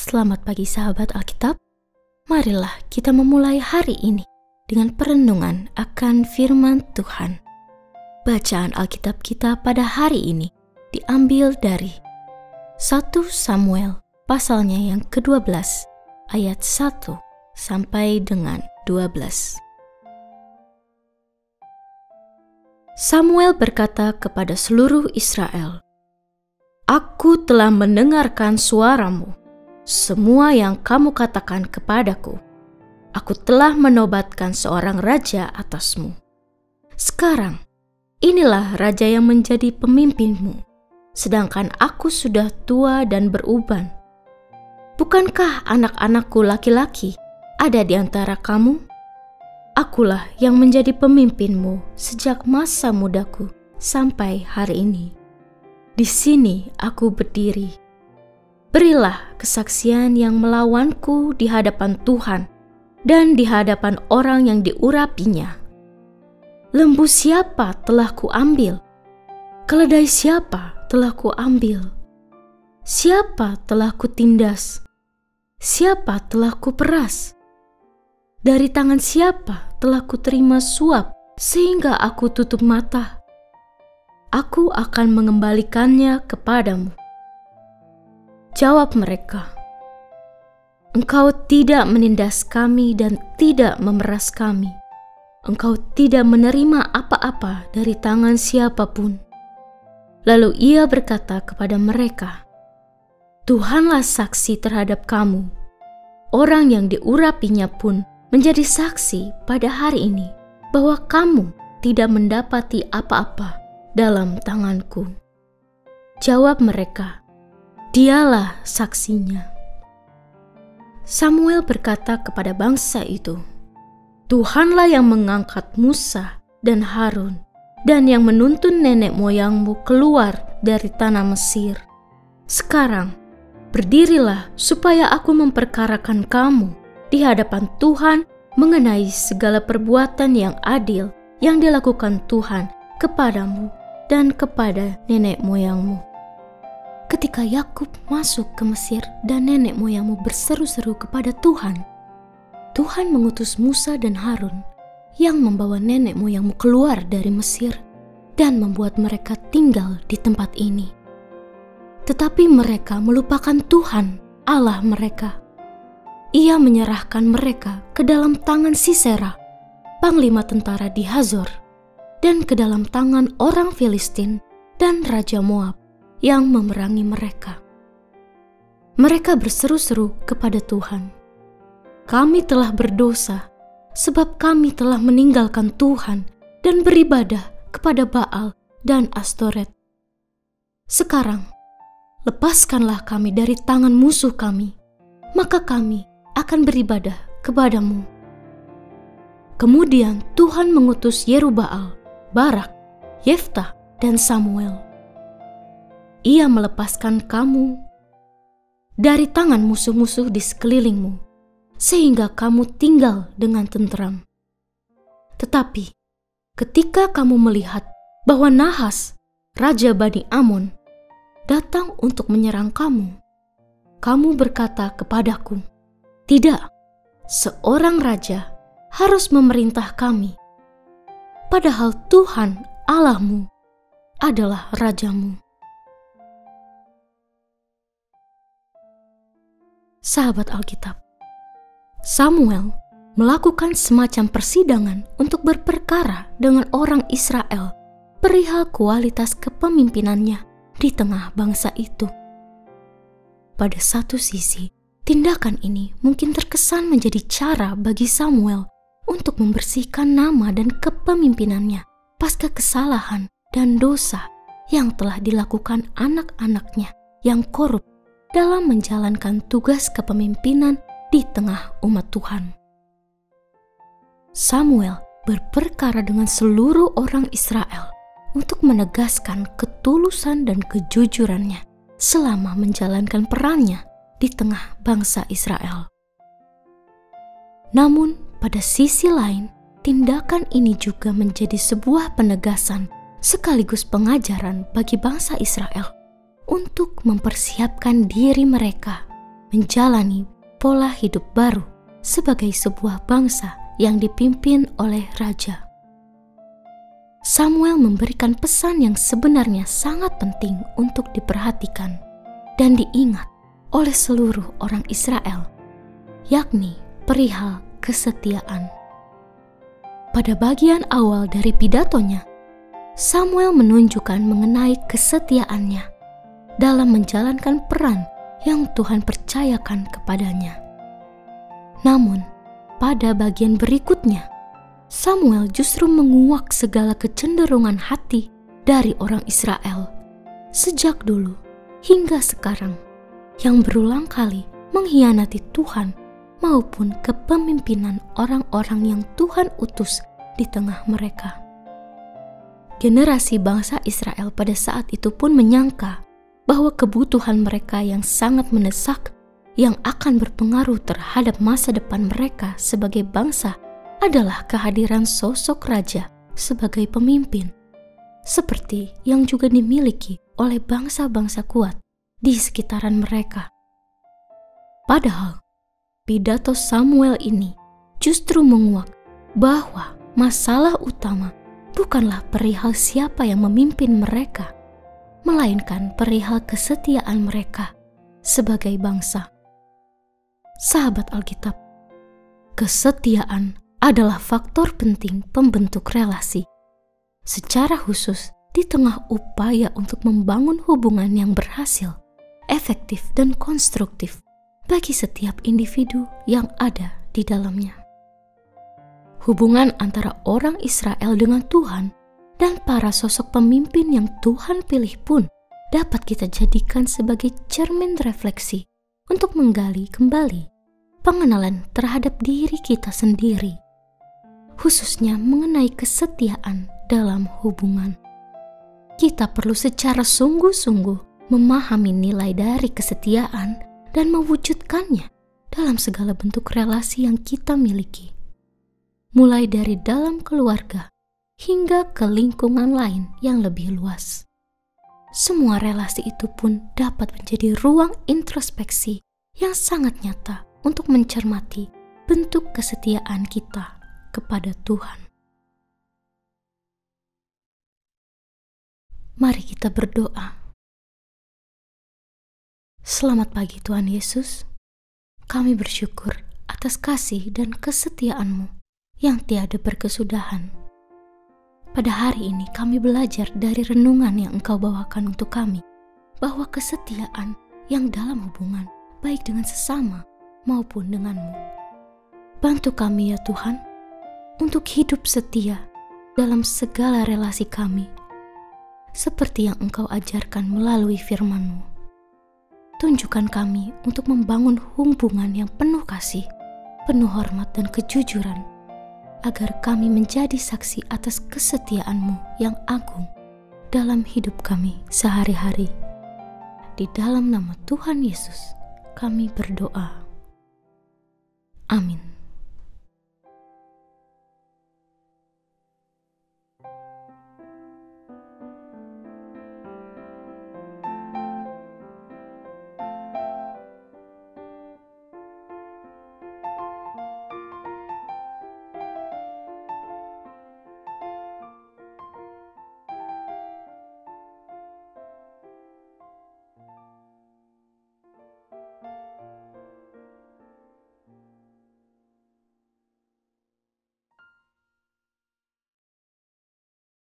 Selamat pagi sahabat Alkitab. Marilah kita memulai hari ini dengan perenungan akan firman Tuhan. Bacaan Alkitab kita pada hari ini diambil dari 1 Samuel pasalnya yang ke-12 ayat 1 sampai dengan 12. Samuel berkata kepada seluruh Israel, "Aku telah mendengarkan suaramu, semua yang kamu katakan kepadaku. Aku telah menobatkan seorang raja atasmu. Sekarang, inilah raja yang menjadi pemimpinmu, sedangkan aku sudah tua dan beruban. Bukankah anak-anakku laki-laki ada di antara kamu? Akulah yang menjadi pemimpinmu sejak masa mudaku sampai hari ini. Di sini aku berdiri. Berilah kesaksian yang melawanku di hadapan Tuhan dan di hadapan orang yang diurapinya. Lembu siapa telah kuambil? Keledai siapa telah kuambil? Siapa telah kutindas? Siapa telah kuperas? Dari tangan siapa telah kuterima suap sehingga aku tutup mata? Aku akan mengembalikannya kepadamu." Jawab mereka, "Engkau tidak menindas kami dan tidak memeras kami. Engkau tidak menerima apa-apa dari tangan siapapun." Lalu ia berkata kepada mereka, "Tuhanlah saksi terhadap kamu. Orang yang diurapinya pun menjadi saksi pada hari ini bahwa kamu tidak mendapati apa-apa dalam tanganku." Jawab mereka, "Dialah saksinya." Samuel berkata kepada bangsa itu, "Tuhanlah yang mengangkat Musa dan Harun dan yang menuntun nenek moyangmu keluar dari tanah Mesir. Sekarang berdirilah supaya aku memperkarakan kamu di hadapan Tuhan mengenai segala perbuatan yang adil yang dilakukan Tuhan kepadamu dan kepada nenek moyangmu. Ketika Yakub masuk ke Mesir dan nenek moyangmu berseru-seru kepada Tuhan, Tuhan mengutus Musa dan Harun yang membawa nenek moyangmu keluar dari Mesir dan membuat mereka tinggal di tempat ini. Tetapi mereka melupakan Tuhan, Allah mereka. Ia menyerahkan mereka ke dalam tangan Sisera, panglima tentara di Hazor, dan ke dalam tangan orang Filistin dan Raja Moab yang memerangi mereka. Mereka berseru-seru kepada Tuhan, "Kami telah berdosa, sebab kami telah meninggalkan Tuhan dan beribadah kepada Baal dan Astoret. Sekarang, lepaskanlah kami dari tangan musuh kami, maka kami akan beribadah kepadamu." Kemudian Tuhan mengutus Yerubbaal, Barak, Yeftah, dan Samuel. Ia melepaskan kamu dari tangan musuh-musuh di sekelilingmu, sehingga kamu tinggal dengan tentram. Tetapi ketika kamu melihat bahwa Nahas, raja Bani Amon, datang untuk menyerang kamu, kamu berkata kepadaku, "Tidak, seorang raja harus memerintah kami, padahal Tuhan Allahmu adalah rajamu." Sahabat Alkitab, Samuel melakukan semacam persidangan untuk berperkara dengan orang Israel perihal kualitas kepemimpinannya di tengah bangsa itu. Pada satu sisi, tindakan ini mungkin terkesan menjadi cara bagi Samuel untuk membersihkan nama dan kepemimpinannya pasca kesalahan dan dosa yang telah dilakukan anak-anaknya yang korup dalam menjalankan tugas kepemimpinan di tengah umat Tuhan. Samuel berperkara dengan seluruh orang Israel untuk menegaskan ketulusan dan kejujurannya selama menjalankan perannya di tengah bangsa Israel. Namun, pada sisi lain, tindakan ini juga menjadi sebuah penegasan sekaligus pengajaran bagi bangsa Israel untuk mempersiapkan diri mereka menjalani pola hidup baru sebagai sebuah bangsa yang dipimpin oleh raja. Samuel memberikan pesan yang sebenarnya sangat penting untuk diperhatikan dan diingat oleh seluruh orang Israel, yakni perihal kesetiaan. Pada bagian awal dari pidatonya, Samuel menunjukkan mengenai kesetiaannya dalam menjalankan peran yang Tuhan percayakan kepadanya. Namun, pada bagian berikutnya, Samuel justru menguak segala kecenderungan hati dari orang Israel sejak dulu hingga sekarang yang berulang kali mengkhianati Tuhan maupun kepemimpinan orang-orang yang Tuhan utus di tengah mereka. Generasi bangsa Israel pada saat itu pun menyangka bahwa kebutuhan mereka yang sangat mendesak yang akan berpengaruh terhadap masa depan mereka sebagai bangsa adalah kehadiran sosok raja sebagai pemimpin, seperti yang juga dimiliki oleh bangsa-bangsa kuat di sekitaran mereka. Padahal, pidato Samuel ini justru menguak bahwa masalah utama bukanlah perihal siapa yang memimpin mereka, melainkan perihal kesetiaan mereka sebagai bangsa. Sahabat Alkitab, kesetiaan adalah faktor penting pembentuk relasi, secara khusus di tengah upaya untuk membangun hubungan yang berhasil, efektif, dan konstruktif bagi setiap individu yang ada di dalamnya. Hubungan antara orang Israel dengan Tuhan dan para sosok pemimpin yang Tuhan pilih pun dapat kita jadikan sebagai cermin refleksi untuk menggali kembali pengenalan terhadap diri kita sendiri, khususnya mengenai kesetiaan dalam hubungan. Kita perlu secara sungguh-sungguh memahami nilai dari kesetiaan dan mewujudkannya dalam segala bentuk relasi yang kita miliki, mulai dari dalam keluarga hingga ke lingkungan lain yang lebih luas. Semua relasi itu pun dapat menjadi ruang introspeksi yang sangat nyata untuk mencermati bentuk kesetiaan kita kepada Tuhan. Mari kita berdoa. Selamat pagi Tuhan Yesus. Kami bersyukur atas kasih dan kesetiaan-Mu yang tiada berkesudahan. Pada hari ini kami belajar dari renungan yang Engkau bawakan untuk kami, bahwa kesetiaan yang dalam hubungan, baik dengan sesama maupun dengan-Mu. Bantu kami ya Tuhan, untuk hidup setia dalam segala relasi kami, seperti yang Engkau ajarkan melalui firman-Mu. Tunjukkan kami untuk membangun hubungan yang penuh kasih, penuh hormat dan kejujuran, agar kami menjadi saksi atas kesetiaan-Mu yang agung dalam hidup kami sehari-hari. Di dalam nama Tuhan Yesus, kami berdoa. Amin.